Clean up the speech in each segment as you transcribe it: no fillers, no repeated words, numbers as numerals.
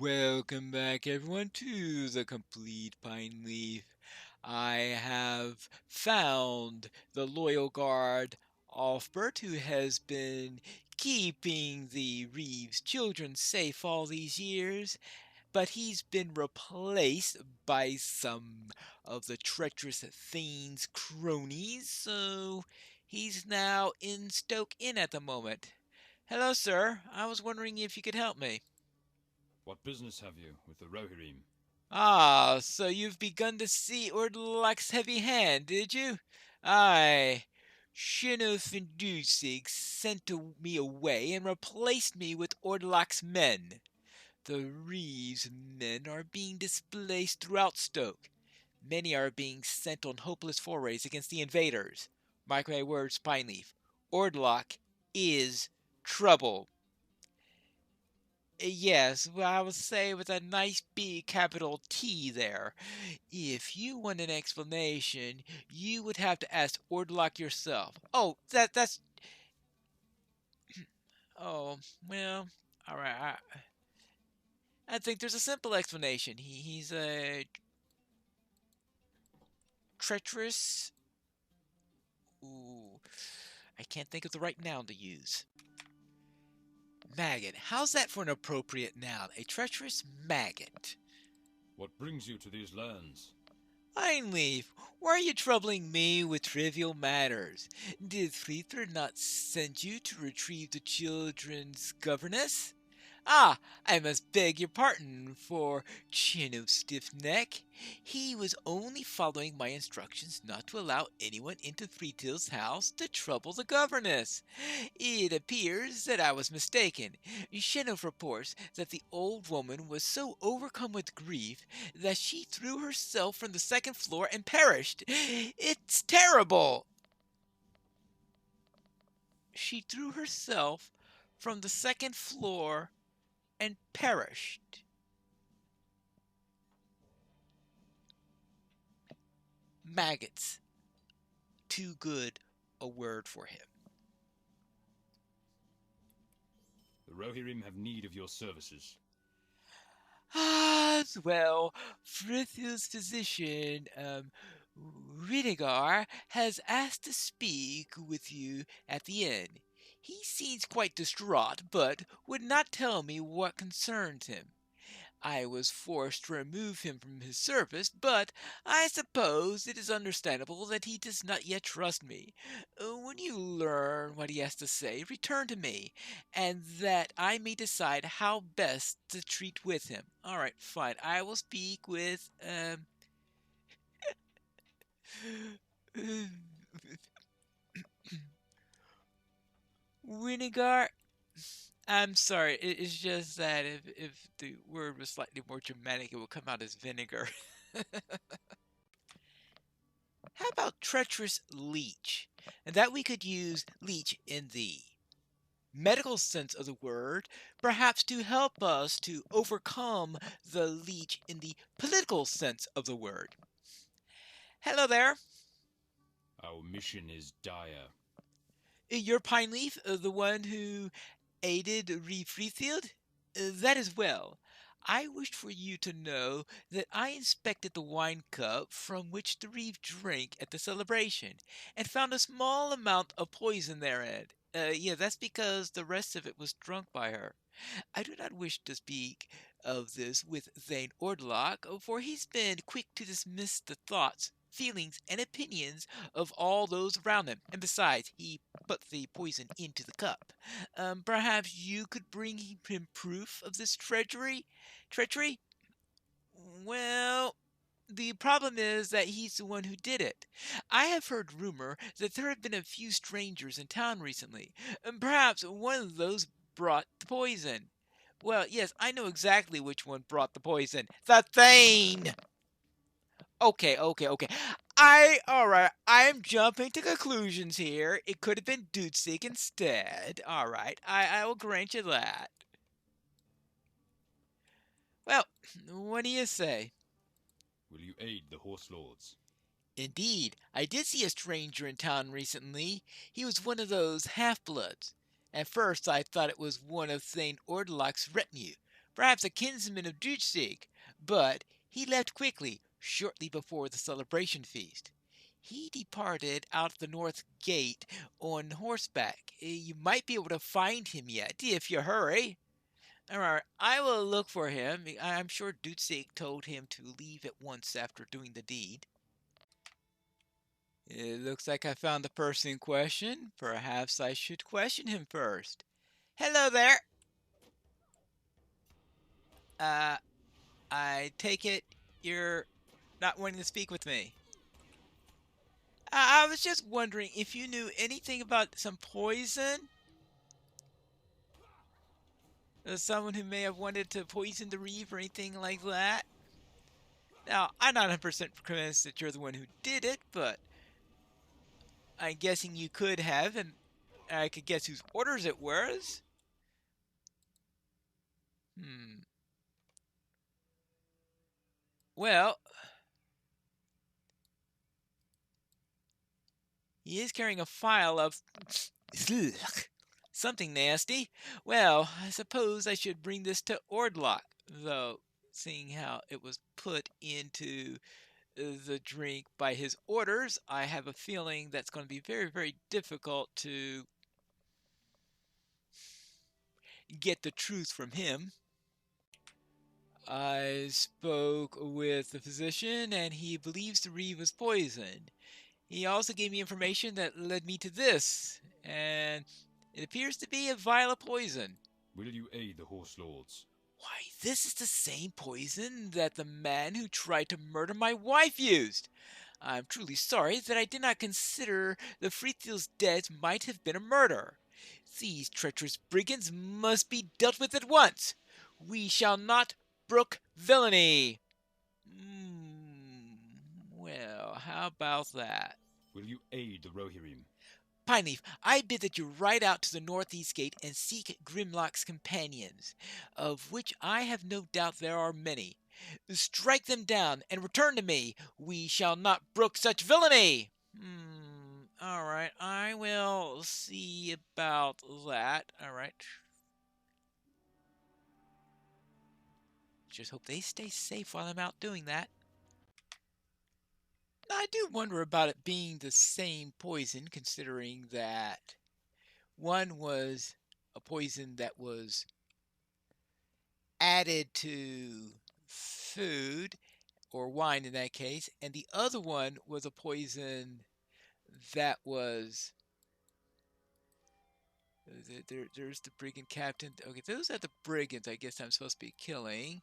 Welcome back, everyone, to the Complete Pineleaf. I have found the loyal guard, Offbert, who has been keeping the Reeves children safe all these years, but he's been replaced by some of the treacherous Thane's cronies, so he's now in Stoke Inn at the moment. Hello, sir. I was wondering if you could help me. What business have you with the Rohirrim? Ah, so you've begun to see Ordalak's heavy hand, did you? Aye. Shinofindusig sent me away and replaced me with Ordalak's men. The Reeves men are being displaced throughout Stoke. Many are being sent on hopeless forays against the invaders. Mark my words, Pineleaf. Ordalak is trouble. Yes, well, I would say with a nice big capital T there. If you want an explanation, you would have to ask Ordlock yourself. Oh, that's. Oh, well, all right. I think there's a simple explanation. He's a treacherous. Ooh, I can't think of the right noun to use. Maggot. How's that for an appropriate noun? A treacherous maggot. What brings you to these lands? Einleaf, why are you troubling me with trivial matters? Did Friedler not send you to retrieve the children's governess? Ah, I must beg your pardon for Chin of Stiff Neck. He was only following my instructions not to allow anyone into Threetail's house to trouble the governess. It appears that I was mistaken. Shinov reports that the old woman was so overcome with grief that she threw herself from the second floor and perished. It's terrible! She threw herself from the second floor and perished. Maggots. Too good a word for him. The Rohirrim have need of your services. Ah, well, Frithil's physician, Ridigar, has asked to speak with you at the inn. He seems quite distraught, but would not tell me what concerns him. I was forced to remove him from his service, but I suppose it is understandable that he does not yet trust me. When you learn what he has to say, return to me, and that I may decide how best to treat with him. All right, fine. I will speak with Winigar. I'm sorry. It's just that if the word was slightly more dramatic, it would come out as vinegar. How about treacherous leech? And that we could use leech in the medical sense of the word, perhaps to help us to overcome the leech in the political sense of the word. Hello there. Our mission is dire. You're Pineleaf, the one who aided Reeve Freefield? That is well. I wished for you to know that I inspected the wine cup from which the Reeve drank at the celebration, and found a small amount of poison therein. Yeah, that's because the rest of it was drunk by her. I do not wish to speak of this with Thane Ordlock, for he's been quick to dismiss the thoughts, feelings, and opinions of all those around him, and besides, he put the poison into the cup. Perhaps you could bring him proof of this treachery? Treachery? Well, the problem is that he's the one who did it. I have heard rumor that there have been a few strangers in town recently, and perhaps one of those brought the poison. Well, yes, I know exactly which one brought the poison. The Thane! Okay. Alright, I'm jumping to conclusions here. It could have been Dudesig instead. Alright, I will grant you that. Well, what do you say? Will you aid the Horse Lords? Indeed, I did see a stranger in town recently. He was one of those half-bloods. At first I thought it was one of Thane Ordaloc's retinue. perhaps a kinsman of Dutsig, but he left quickly, shortly before the celebration feast. He departed out the north gate on horseback. You might be able to find him yet, if you hurry. Alright, I will look for him. I'm sure Dutsig told him to leave at once after doing the deed. It looks like I found the person in question. Perhaps I should question him first. Hello there. Uh, I take it you're not wanting to speak with me. I was just wondering if you knew anything about some poison? Someone who may have wanted to poison the reef or anything like that? Now, I'm not 100% convinced that you're the one who did it, but I'm guessing you could have, and I could guess whose orders it was. Hmm. Well, he is carrying a file of something nasty. Well, I suppose I should bring this to Ordlock, though, seeing how it was put into the drink by his orders, I have a feeling that's going to be very, very difficult to get the truth from him. I spoke with the physician, and he believes the reed was poisoned. He also gave me information that led me to this, and it appears to be a vial of poison. Will you aid the horse lords? Why, this is the same poison that the man who tried to murder my wife used. I'm truly sorry that I did not consider the Freethield's death might have been a murder. These treacherous brigands must be dealt with at once. We shall not brook villainy. Well, how about that? Will you aid the Rohirrim? Pineleaf, I bid that you ride out to the northeast gate and seek Grimlock's companions, of which I have no doubt there are many. Strike them down and return to me. We shall not brook such villainy. All right, I will see about that. All right. Just hope they stay safe while I'm out doing that. I do wonder about it being the same poison, considering that one was a poison that was added to food, or wine in that case, and the other one was a poison that was. There's the brigand captain. Okay, those are the brigands I guess I'm supposed to be killing.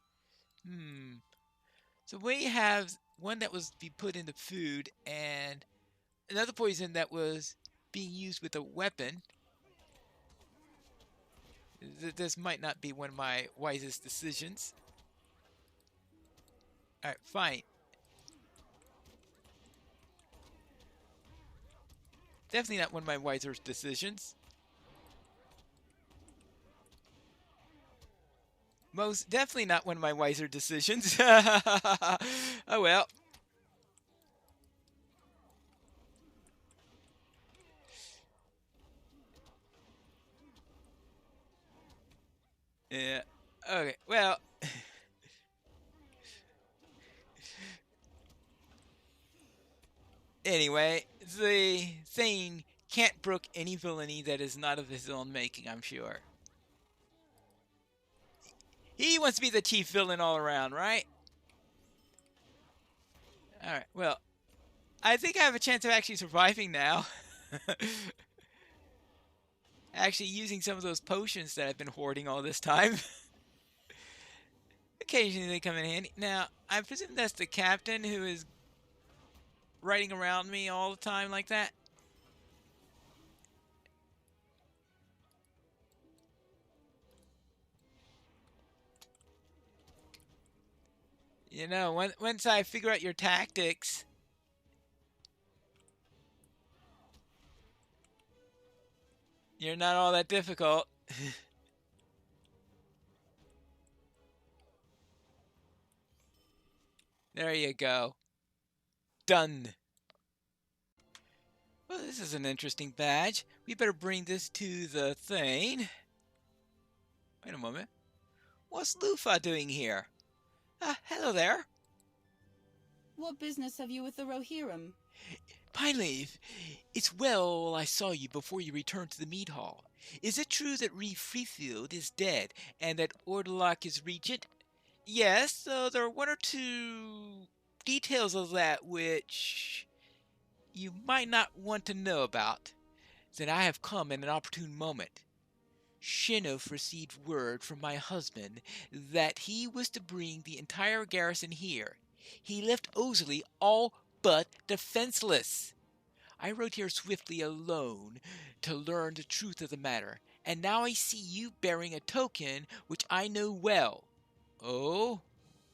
So we have one that was be put into food and another poison that was being used with a weapon. This might not be one of my wisest decisions. Alright, fine. Definitely not one of my wiser decisions. Most definitely not one of my wiser decisions. Oh well. Yeah. Okay, well. Anyway, the Thane can't brook any villainy that is not of his own making, I'm sure. He wants to be the chief villain all around, right? Alright, well, I think I have a chance of actually surviving now. Actually using some of those potions that I've been hoarding all this time. Occasionally they come in handy. Now, I presume that's the captain who is riding around me all the time like that. You know, once I figure out your tactics, you're not all that difficult. There you go. Done. Well, this is an interesting badge. We better bring this to the Thane. Wait a moment. What's Lufa doing here? Hello there. What business have you with the Rohirrim? Pineleaf, it's well I saw you before you returned to the mead hall. Is it true that Reeve Freefield is dead and that Ordaloc is regent? Yes, there are one or two details of that which you might not want to know about. Then I have come in an opportune moment. Shinoff received word from my husband that he was to bring the entire garrison here. He left Ozely all but defenseless. I rode here swiftly alone to learn the truth of the matter, and now I see you bearing a token which I know well. Oh,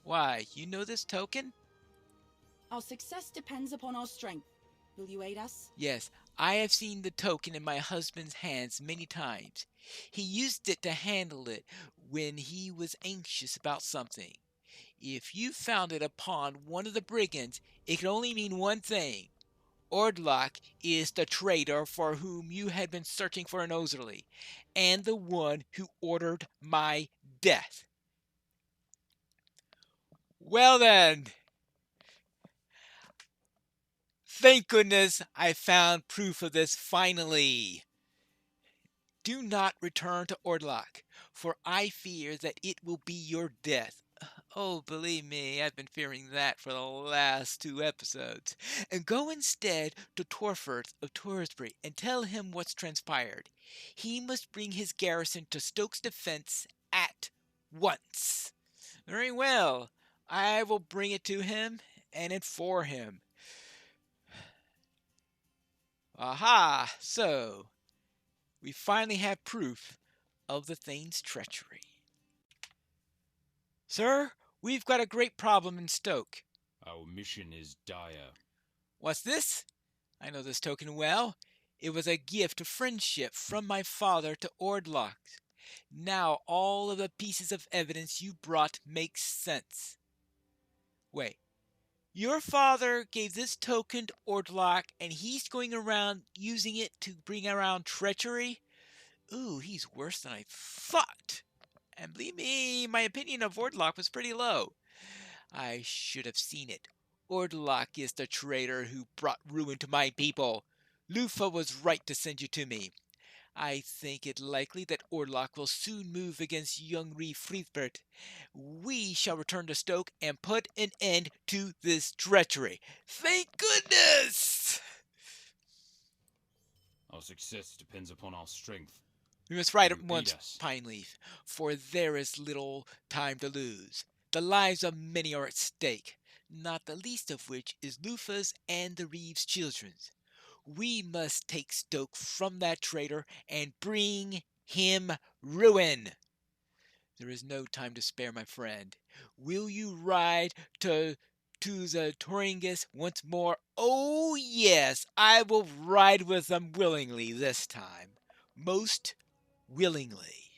why, you know this token? Our success depends upon our strength. Will you aid us? Yes, I have seen the token in my husband's hands many times. He used it to handle it when he was anxious about something. If you found it upon one of the brigands, it could only mean one thing. Ordlock is the traitor for whom you had been searching for in Ozerley, and the one who ordered my death. Well then, thank goodness I found proof of this finally. Do not return to Ordlock, for I fear that it will be your death. Oh, believe me, I've been fearing that for the last 2 episodes. And go instead to Torforth of Torsbury and tell him what's transpired. He must bring his garrison to Stoke's defense at once. Very well. I will bring it to him and it for him. Aha! So, we finally have proof of the Thane's treachery. Sir, we've got a great problem in Stoke. Our mission is dire. What's this? I know this token well. It was a gift of friendship from my father to Ordlock. Now all of the pieces of evidence you brought make sense. Wait, your father gave this token to Ordlock and he's going around using it to bring around treachery? Ooh, he's worse than I thought. And believe me, my opinion of Ordlock was pretty low. I should have seen it. Ordlock is the traitor who brought ruin to my people. Lufa was right to send you to me. I think it likely that Ordlock will soon move against young Reeve Freethbert. We shall return to Stoke and put an end to this treachery. Thank goodness! Our success depends upon our strength. We must ride Will at you aid once, us? Pineleaf, for there is little time to lose. The lives of many are at stake, not the least of which is Lufa's and the Reeves' children's. We must take Stoke from that traitor and bring him ruin. There is no time to spare, my friend. Will you ride to the Toringus once more? Oh, yes, I will ride with them willingly this time. Most willingly.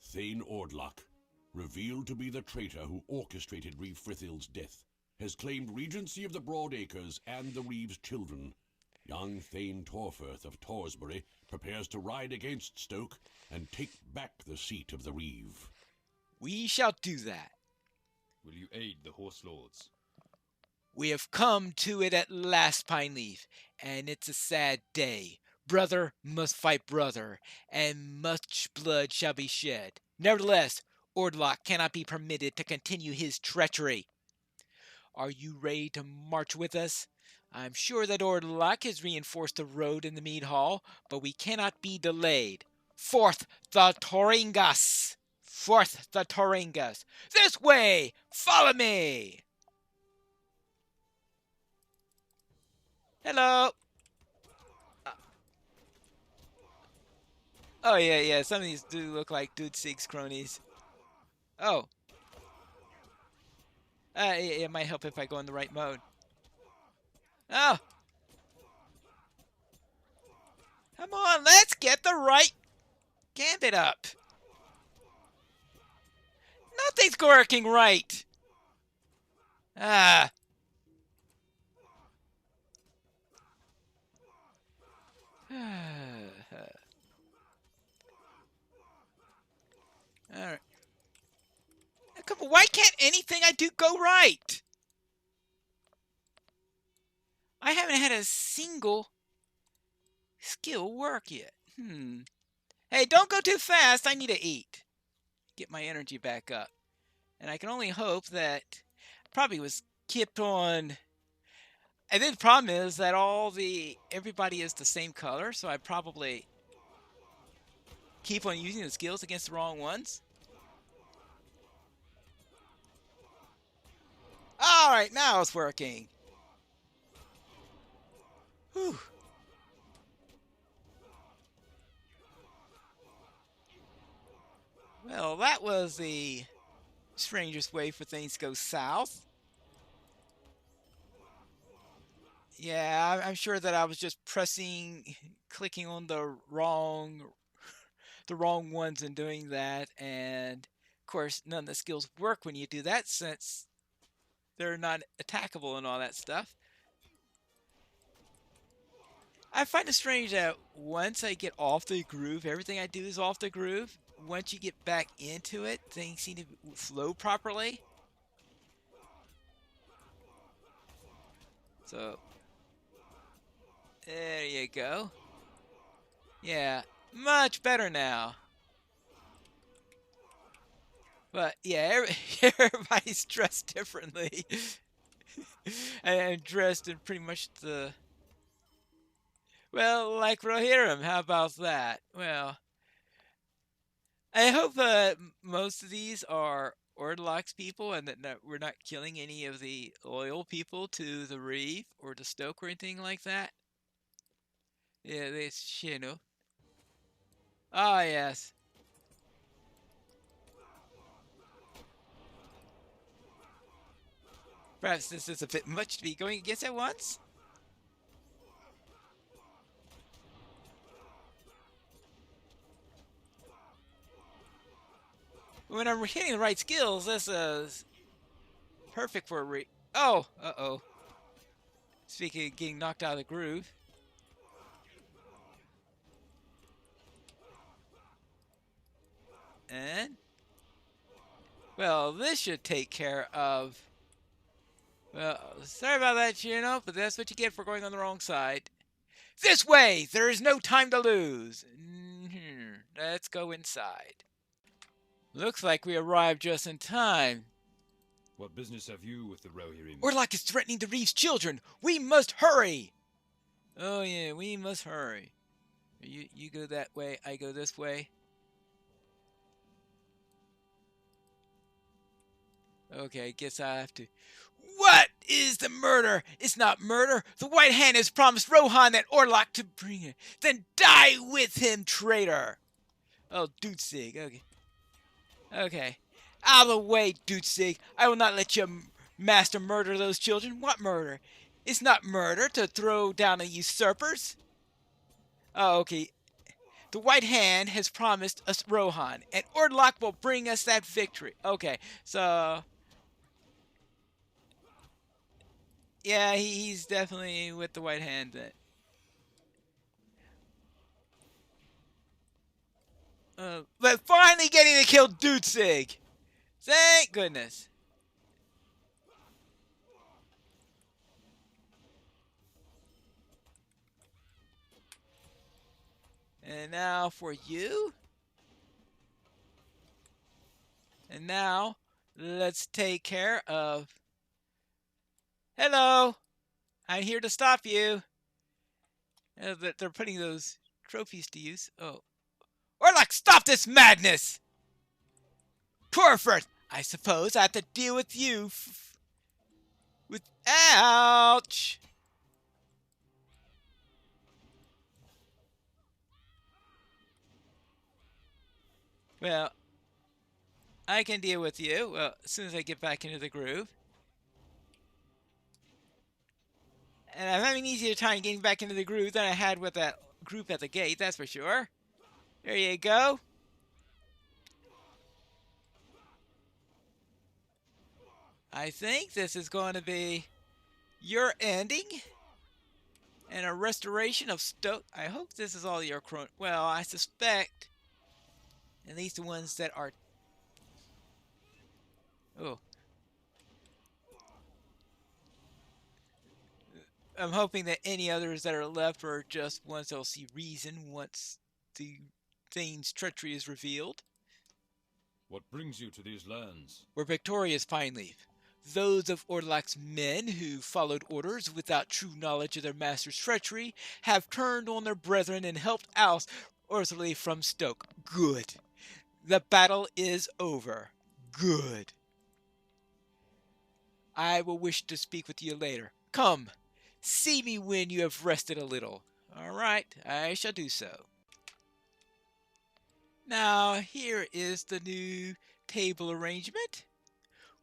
Thane Ordlock, revealed to be the traitor who orchestrated Reeve Frithild's death, has claimed regency of the Broadacres and the Reeves' children. Young Thane Torforth of Torsbury prepares to ride against Stoke and take back the seat of the Reeve. We shall do that. Will you aid the Horse Lords? We have come to it at last, Pineleaf, and it's a sad day. Brother must fight brother, and much blood shall be shed. Nevertheless, Ordlock cannot be permitted to continue his treachery. Are you ready to march with us? I'm sure that Ordlock has reinforced the road in the mead hall, but we cannot be delayed. Forth the Toringas! Forth the Toringas! This way! Follow me! Hello! Oh, yeah, some of these do look like Dude Six cronies. Oh. It might help if I go in the right mode. Oh! Come on, let's get the right gambit up. Nothing's working right. Ah. Alright. anything I do go right? I haven't had a single skill work yet. Hey, don't go too fast. I need to eat. Get my energy back up. And I can only hope that probably was kept on. And then the problem is that everybody is the same color, so I probably keep on using the skills against the wrong ones. Alright, now it's working. Whew. Well, that was the strangest way for things to go south. Yeah, I'm sure that I was just clicking on the wrong ones and doing that, and of course none of the skills work when you do that since they're not attackable and all that stuff. I find it strange that once I get off the groove, everything I do is off the groove. Once you get back into it, things seem to flow properly. So, there you go. Yeah, much better now. But yeah, everybody's dressed differently. And dressed in pretty much well, like Rohirrim. How about that? Well, I hope most of these are Orthodox people and that we're not killing any of the loyal people to the Reeve or the Stoke or anything like that. Yeah, this, you know. Ah, yes. Perhaps this is a bit much to be going against at once. When I'm hitting the right skills, this is perfect for a Oh, uh-oh. Speaking of getting knocked out of the groove. And, well, this should take care of... Well, sorry about that, but that's what you get for going on the wrong side. This way! There is no time to lose. Let's go inside. Looks like we arrived just in time. What business have you with the Rohirrim? Orlok is threatening the Reeve's children. We must hurry! Oh yeah, we must hurry. You go that way, I go this way. Okay, I guess I have to... What is the murder? It's not murder. The White Hand has promised Rohan that Orlok to bring it. Then die with him, traitor. Oh, Dutsig. Okay. Okay. Out of the way, Dutsig. I will not let your master murder those children. What murder? It's not murder to throw down the usurpers. Oh, okay. The White Hand has promised us Rohan, and Orlok will bring us that victory. Okay, so... Yeah, he's definitely with the White Hand. But finally getting to kill Dutsig! Thank goodness. And now for you. And now, let's take care of... Hello! I'm here to stop you. They're putting those trophies to use. Oh. Orlok, stop this madness! Torford, I suppose I have to deal with you with... Ouch! Well, I can deal with you. Well, as soon as I get back into the groove. And I'm having an easier time getting back into the groove than I had with that group at the gate, that's for sure. There you go. I think this is going to be your ending. And a restoration of Stoke. I hope this is all your well, I suspect. At least the ones that are... Oh. I'm hoping that any others that are left are just ones that'll see reason once the Thane's treachery is revealed. What brings you to these lands? We're victorious, Pineleaf. Those of Orlac's men who followed orders without true knowledge of their master's treachery have turned on their brethren and helped oust Ortherly from Stoke. Good. The battle is over. Good. I will wish to speak with you later. Come, see me when you have rested a little. All right, I shall do so. Now, here is the new table arrangement.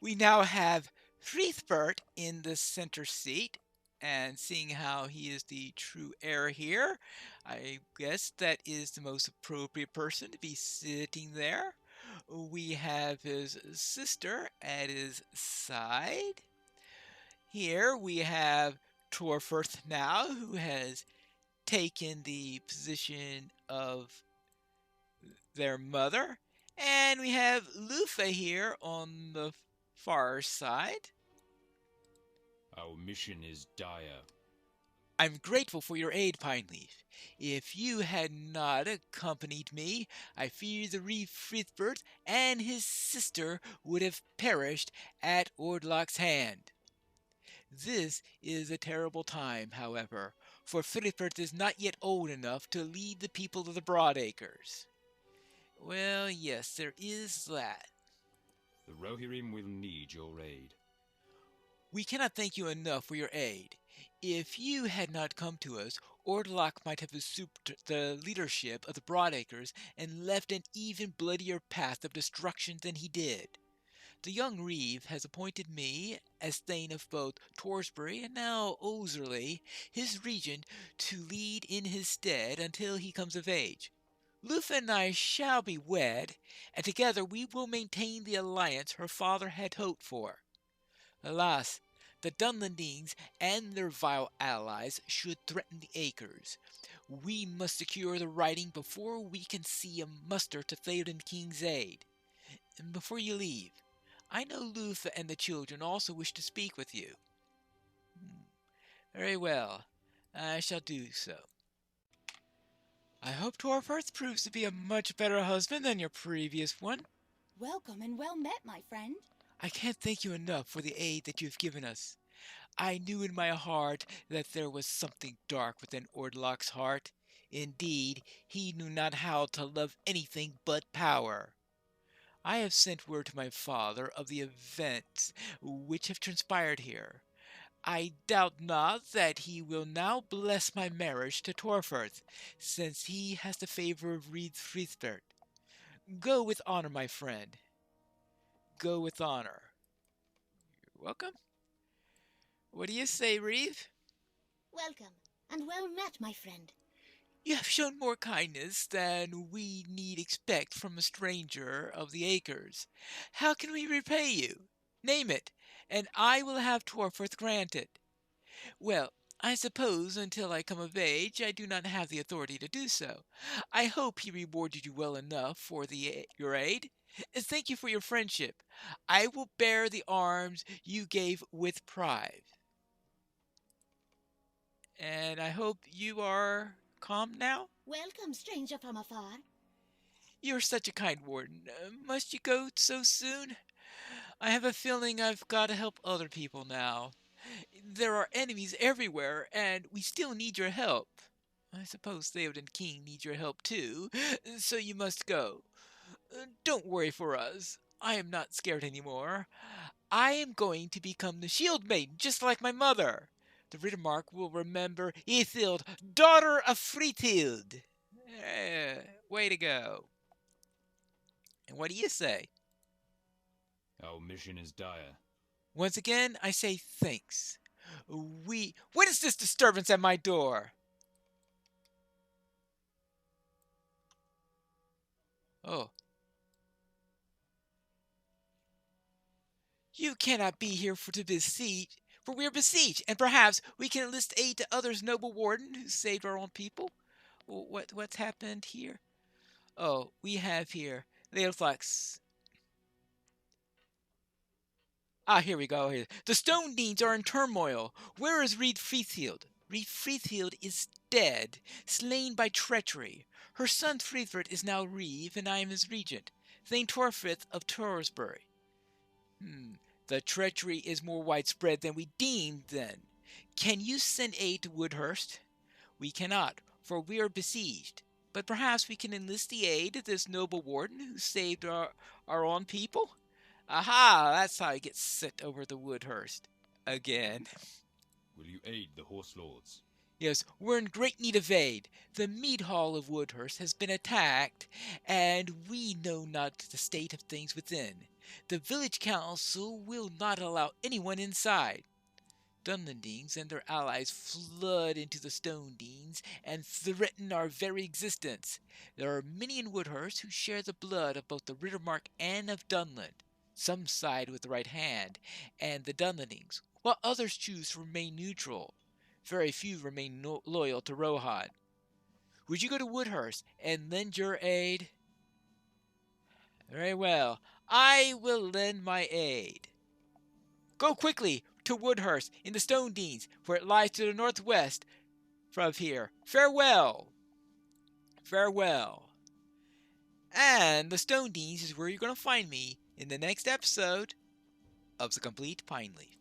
We now have Frithbert in the center seat, and seeing how he is the true heir here, I guess that is the most appropriate person to be sitting there. We have his sister at his side. Here we have Torforth now, who has taken the position of their mother. And we have Lufa here on the far side. Our mission is dire. I'm grateful for your aid, Pineleaf. If you had not accompanied me, I fear the Reeve Frithbert and his sister would have perished at Ordloc's hand. This is a terrible time, however, for Frithbert is not yet old enough to lead the people of the Broadacres. Well, yes, there is that. The Rohirrim will need your aid. We cannot thank you enough for your aid. If you had not come to us, Ordlock might have usurped the leadership of the Broadacres and left an even bloodier path of destruction than he did. The young Reeve has appointed me, as Thane of both Torsbury and now Oserley, his regent, to lead in his stead until he comes of age. Lufa and I shall be wed, and together we will maintain the alliance her father had hoped for. Alas, the Dunlendings and their vile allies should threaten the acres. We must secure the writing before we can see a muster to Theoden King's aid. And before you leave, I know Lufa and the children also wish to speak with you. Very well, I shall do so. I hope Torforth proves to be a much better husband than your previous one. Welcome and well met, my friend. I can't thank you enough for the aid that you've given us. I knew in my heart that there was something dark within Ordlock's heart. Indeed, he knew not how to love anything but power. I have sent word to my father of the events which have transpired here. I doubt not that he will now bless my marriage to Torforth, since he has the favor of Reed Frithbert. Go with honor, my friend. Go with honor. You're welcome. What do you say, Reeve? Welcome, and well met, my friend. You have shown more kindness than we need expect from a stranger of the acres. How can we repay you? Name it, and I will have Torforth granted. Well, I suppose until I come of age I do not have the authority to do so. I hope he rewarded you well enough for your aid. Thank you for your friendship. I will bear the arms you gave with pride. And I hope you are calm now? Welcome, stranger from afar. You're such a kind warden. Must you go so soon? I have a feeling I've got to help other people now. There are enemies everywhere, and we still need your help. I suppose Theoden King needs your help too, so you must go. Don't worry for us. I am not scared anymore. I am going to become the Shield Maiden, just like my mother. The Riddermark will remember Ethild, daughter of Fritild. Way to go. And what do you say? Our mission is dire. Once again, I say thanks. What is this disturbance at my door? Oh. You cannot be here to beseech, for we are besieged, and perhaps we can enlist aid to others, noble warden, who saved our own people. What's happened here? Oh, we have here Leoflex. Ah, here we go. Here. The Stone Deans are in turmoil. Where is Reed Freefield? Reed Freefield is dead, slain by treachery. Her son Freeford is now Reeve, and I am his regent, Thane Torfrith of Torsbury. The treachery is more widespread than we deemed, then. Can you send aid to Woodhurst? We cannot, for we are besieged. But perhaps we can enlist the aid of this noble warden who saved our own people? Aha! That's how he gets sent over the Woodhurst. Again. Will you aid the horse lords? Yes, we're in great need of aid. The mead hall of Woodhurst has been attacked, and we know not the state of things within. The village council will not allow anyone inside. Dunlendings and their allies flood into the Stone Deans and threaten our very existence. There are many in Woodhurst who share the blood of both the Rittermark and of Dunland. Some side with the right hand and the Dunlendings, while others choose to remain neutral. Very few remain loyal to Rohan. Would you go to Woodhurst and lend your aid? Very well. I will lend my aid. Go quickly to Woodhurst in the Stone Deans, for it lies to the northwest from here. Farewell. Farewell. And the Stone Deans is where you're going to find me in the next episode of The Complete Pineleaf.